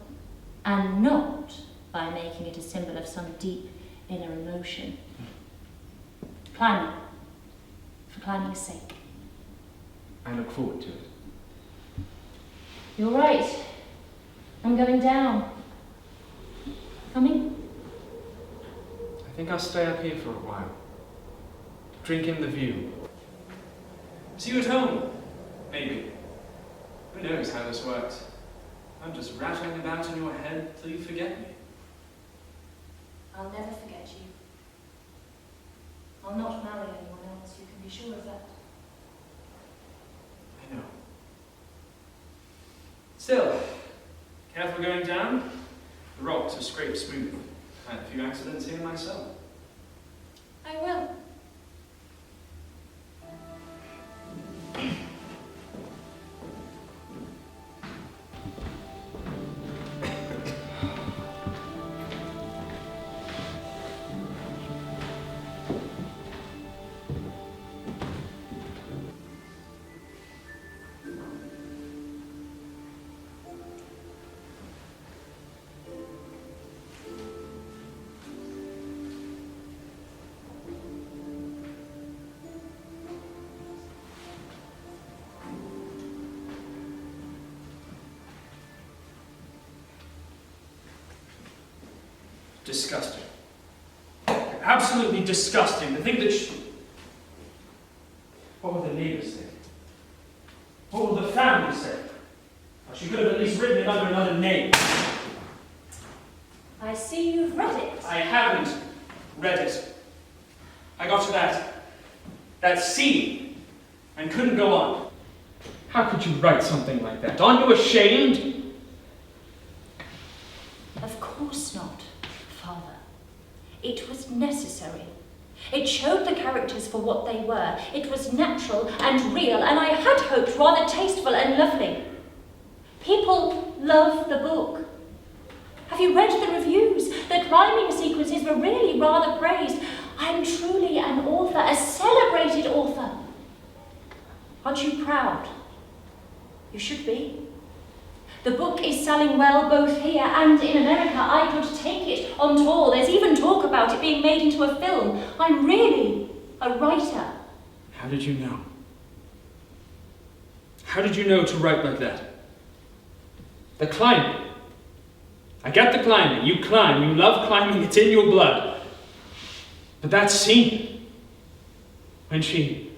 and not by making it a symbol of some deep inner emotion. Climbing, for climbing's sake. I look forward to it. You're right. I'm going down. Coming? I think I'll stay up here for a while. Drink in the view. See you at home, maybe. Who knows how this works? I'm just rattling about in your head till you forget me. I'll never forget you. I'll not marry anyone else, you can be sure of that. I know. Still, careful going down. The rocks are scraped smooth. I had a few accidents here myself. I will. Disgusting. Absolutely disgusting. To think that what will the neighbours say? What will the family say? Well, she could have at least written it under another name. I see you've read it. I haven't read it. I got to that scene and couldn't go on. How could you write something like that? Aren't you ashamed? Of course not, Father. It was necessary. It showed the characters for what they were. It was natural and real, and I had hoped rather tasteful and lovely. People love the book. Have you read the reviews? The climbing sequences were really rather praised. I am truly an author, a celebrated author. Aren't you proud? You should be. The book is selling well both here and in America. I could take it on tour. There's even talk about it being made into a film. I'm really a writer. How did you know? How did you know to write like that? The climbing. I get the climbing. You climb. You love climbing. It's in your blood. But that scene, when she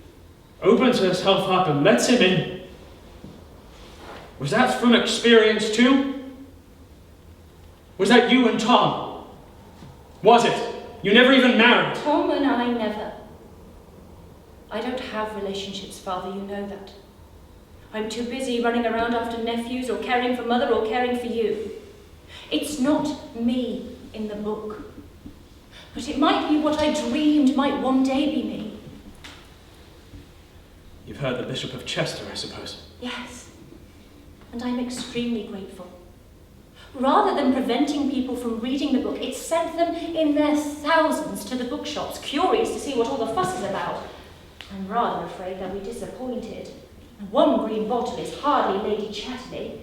opens herself up and lets him in, was that from experience too? Was that you and Tom? Was it? You never even married. Tom and I never. I don't have relationships, Father, you know that. I'm too busy running around after nephews or caring for Mother or caring for you. It's not me in the book. But it might be what I dreamed might one day be me. You've heard the Bishop of Chester, I suppose. Yes, and I'm extremely grateful. Rather than preventing people from reading the book, it sent them in their thousands to the bookshops, curious to see what all the fuss is about. I'm rather afraid they'll be disappointed. One green bottle is hardly Lady Chatterley,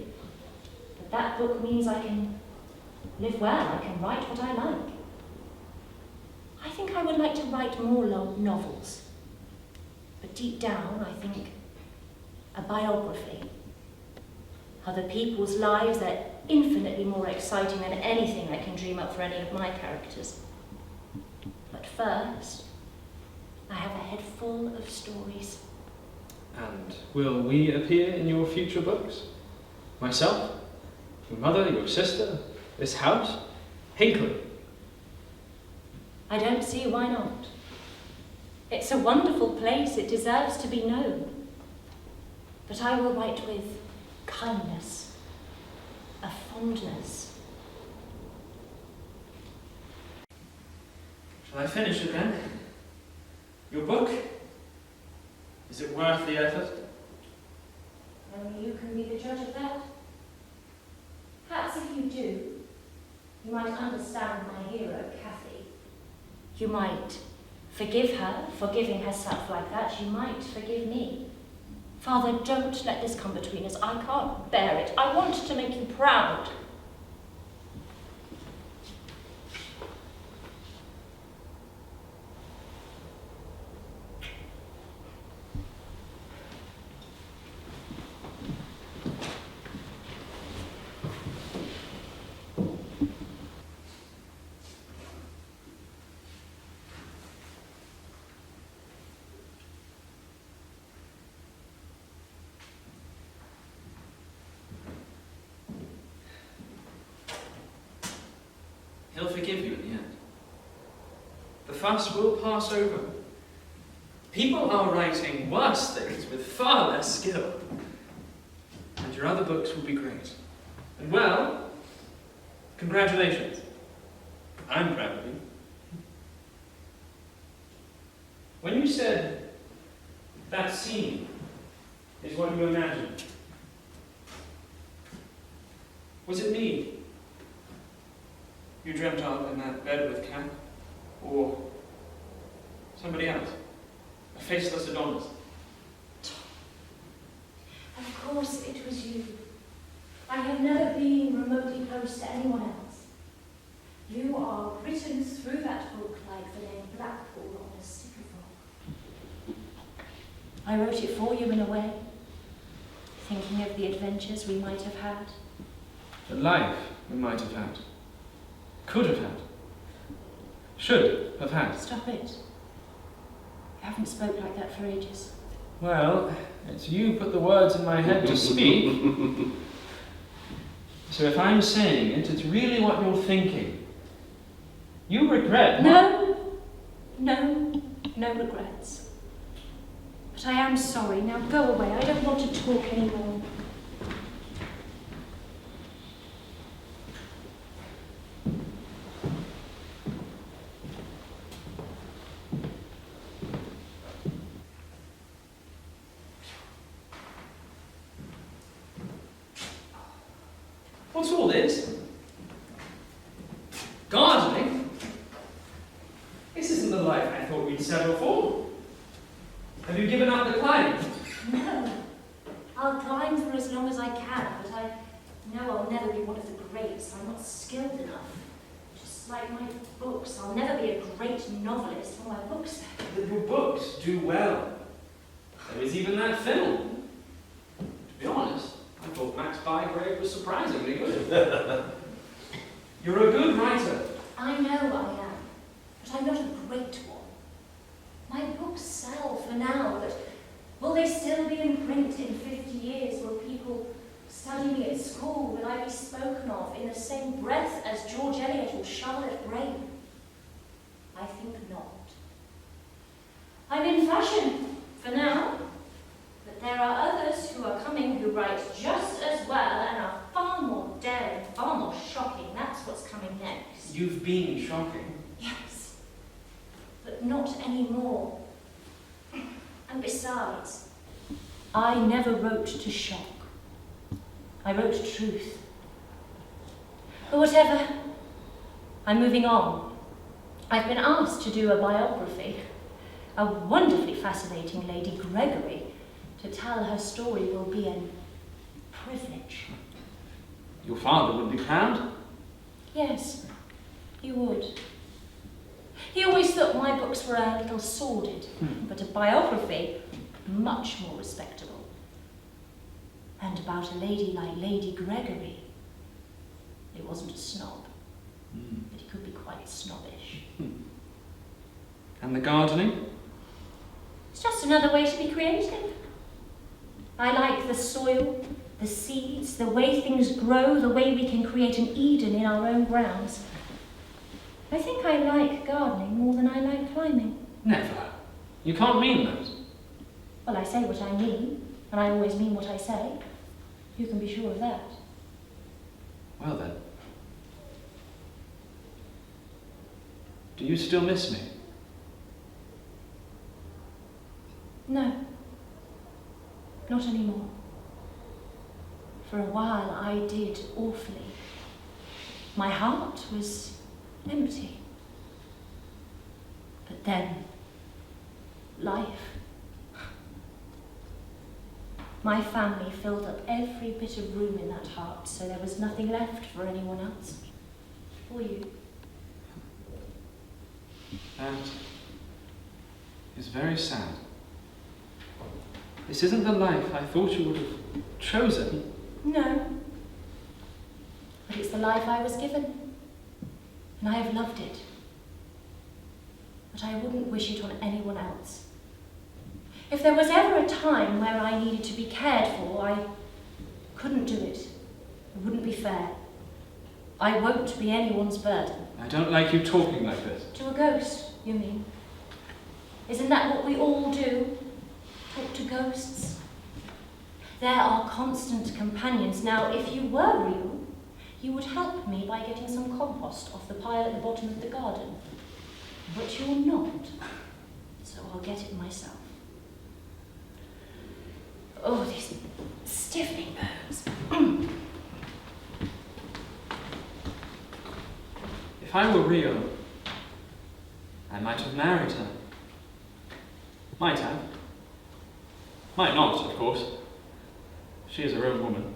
but that book means I can live well, I can write what I like. I think I would like to write more novels, but deep down I think a biography. Other people's lives are infinitely more exciting than anything I can dream up for any of my characters. But first, I have a head full of stories. And will we appear in your future books? Myself? Your mother? Your sister? This house? Hinckley? I don't see why not. It's a wonderful place, it deserves to be known. But I will write with kindness, a fondness. Shall I finish it then? Your book? Is it worth the effort? Only you can be the judge of that. Perhaps if you do, you might understand my hero, Cathy. You might forgive her for giving herself like that. You might forgive me. Father, don't let this come between us. I can't bear it. I want to make you proud. He'll forgive you in the end. The fuss will pass over. People are writing worse things with far less skill. And your other books will be great. And well, congratulations. I'm proud of you. When you said that scene is what you imagined, was it me you dreamt of in that bed with Cat? Or somebody else? A faceless Adonis? Of course it was you. I have never been remotely close to anyone else. You are written through that book like the name Blackpool on a stick of rock. I wrote it for you in a way, thinking of the adventures we might have had. The life we might have had. Could have had. Should have had. Stop it. You haven't spoke like that for ages. Well, it's you put the words in my head to speak. So if I'm saying it, it's really what you're thinking. You regret... No regrets. But I am sorry. Now go away. I don't want to talk anymore. What's all this? Gardening? This isn't the life I thought we'd settle for. Have you given up the climbing? No. I'll climb for as long as I can, but I I know I'll never be one of the greats. I'm not skilled enough. Just like my books, I'll never be a great novelist when my books. But your books do well. There is even that film. To be honest, I thought Max Bygrave was surprisingly good. You're a good writer. I know I am, but I'm not a great one. My books sell for now, but will they still be in print in 50 years? Will people study me at school? Will I be spoken of in the same breath as George Eliot or Charlotte Bray? I think not. I'm in fashion for now, but there are others who are coming who write just as well and are far more daring, far more shocking. That's what's coming next. You've been shocking. Yes, but not anymore. And besides, I never wrote to shock. I wrote truth. But whatever, I'm moving on. I've been asked to do a biography. A wonderfully fascinating Lady Gregory. To tell her story will be a privilege. Your father would be proud. Yes, he would. He always thought my books were a little sordid, but a biography, much more respectable. And about a lady like Lady Gregory, it wasn't a snob, but he could be quite snobbish. And the gardening? It's just another way to be creative. I like the soil, the seeds, the way things grow, the way we can create an Eden in our own grounds. I think I like gardening more than I like climbing. Never. You can't mean that. Well, I say what I mean, and I always mean what I say. You can be sure of that. Well then. Do you still miss me? No. Not anymore. For a while I did awfully. My heart was empty. But then, life. My family filled up every bit of room in that heart, so there was nothing left for anyone else. Or you. That is very sad. This isn't the life I thought you would have chosen. No. But it's the life I was given. And I have loved it. But I wouldn't wish it on anyone else. If there was ever a time where I needed to be cared for, I couldn't do it. It wouldn't be fair. I won't be anyone's burden. I don't like you talking like this. To a ghost, you mean? Isn't that what we all do? Talk to ghosts? They're our constant companions. Now, if you were real, you would help me by getting some compost off the pile at the bottom of the garden. But you're not, so I'll get it myself. Oh, these stiffening burns. If I were real, I might have married her. Might have. Might not, of course. She is her own woman,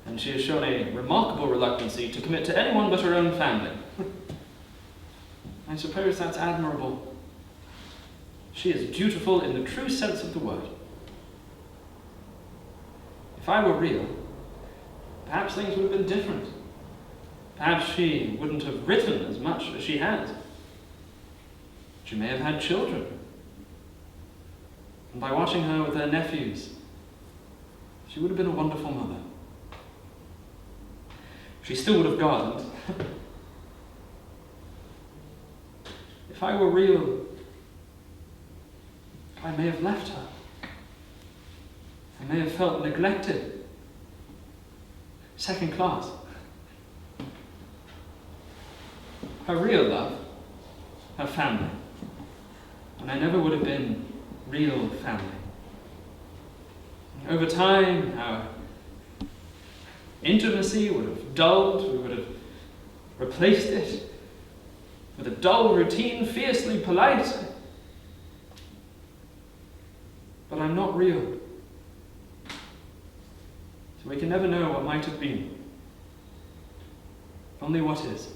and she has shown a remarkable reluctancy to commit to anyone but her own family. I suppose that's admirable. She is dutiful in the true sense of the word. If I were real, perhaps things would have been different. Perhaps she wouldn't have written as much as she has. She may have had children. And by watching her with her nephews, she would have been a wonderful mother. She still would have gardened. If I were real, I may have left her. I may have felt neglected. Second class. Her real love, her family. And I never would have been real family. Over time, our intimacy would have dulled, we would have replaced it with a dull routine, fiercely polite. But I'm not real. So we can never know what might have been. Only what is.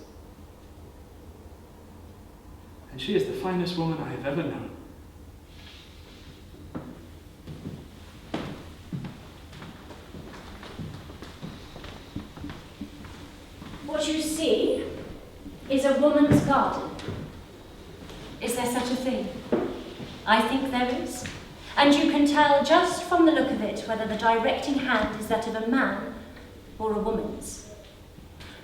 And she is the finest woman I have ever known. What you see is a woman's garden. Is there such a thing? I think there is. And you can tell just from the look of it whether the directing hand is that of a man or a woman's.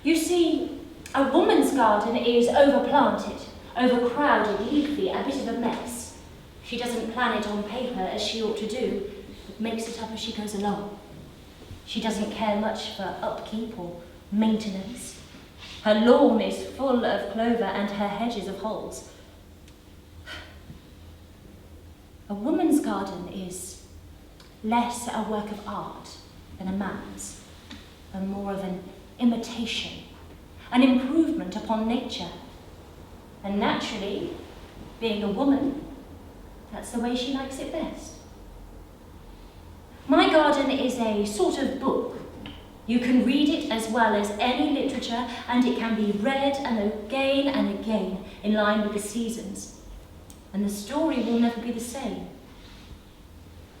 You see, a woman's garden is overplanted, overcrowded, leafy, a bit of a mess. She doesn't plan it on paper as she ought to do, but makes it up as she goes along. She doesn't care much for upkeep or maintenance. Her lawn is full of clover and her hedges of holes. A woman's garden is less a work of art than a man's, and more of an imitation, an improvement upon nature. And naturally, being a woman, that's the way she likes it best. My garden is a sort of book. You can read it as well as any literature, and it can be read and again in line with the seasons. And the story will never be the same.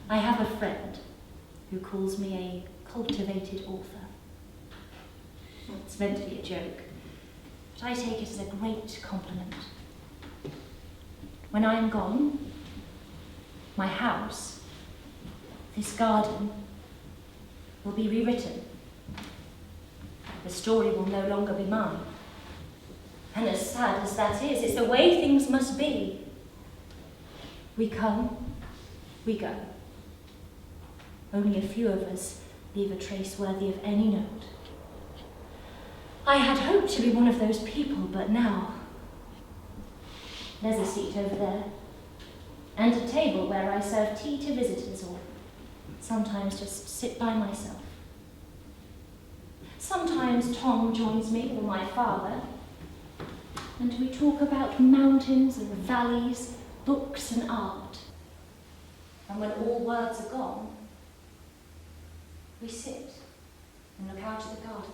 I have a friend who calls me a cultivated author. It's meant to be a joke, but I take it as a great compliment. When I am gone, my house, this garden, will be rewritten. The story will no longer be mine. And as sad as that is, it's the way things must be. We come, we go. Only a few of us leave a trace worthy of any note. I had hoped to be one of those people, but now there's a seat over there, and a table where I serve tea to visitors, or sometimes just sit by myself. Sometimes Tom joins me, or my father, and we talk about mountains and valleys, books and art. And when all words are gone, we sit and look out at the garden,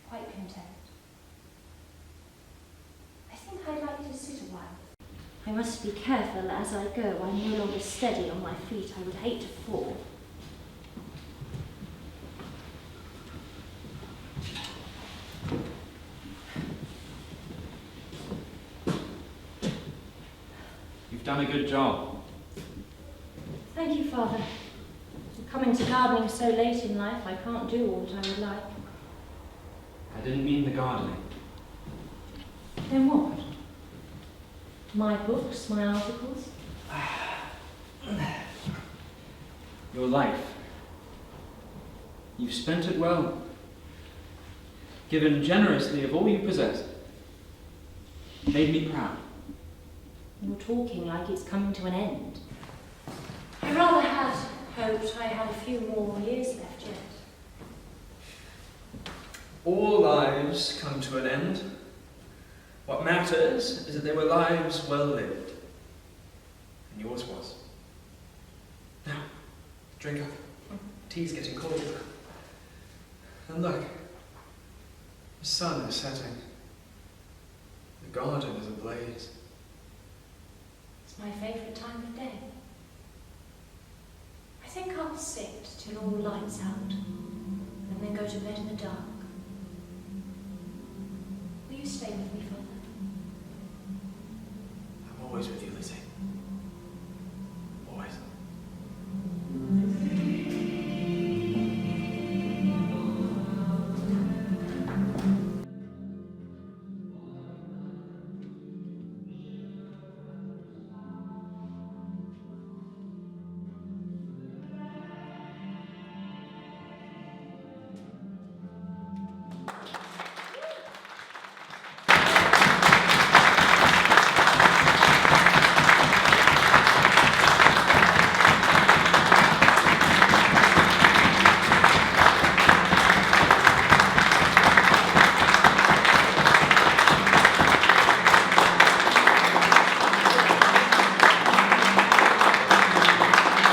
quite content. I think I'd like to sit a while. I must be careful as I go. I'm no longer steady on my feet. I would hate to fall. You've done a good job. Thank you, Father. Coming to gardening so late in life, I can't do all that I would like. I didn't mean the gardening. Then what? My books, my articles? Your life. You've spent it well. Given generously of all you possessed. Made me proud. You're talking like it's coming to an end. I rather had hoped I had a few more years left yet. All lives come to an end. What matters is that they were lives well lived. And yours was. Now, drink up. Tea's getting cold. And look, the sun is setting. The garden is ablaze. It's my favourite time of day. I think I'll sit till all lights out, and then go to bed in the dark. Will you stay with me, Father? I'm always with you, Lizzie. Always.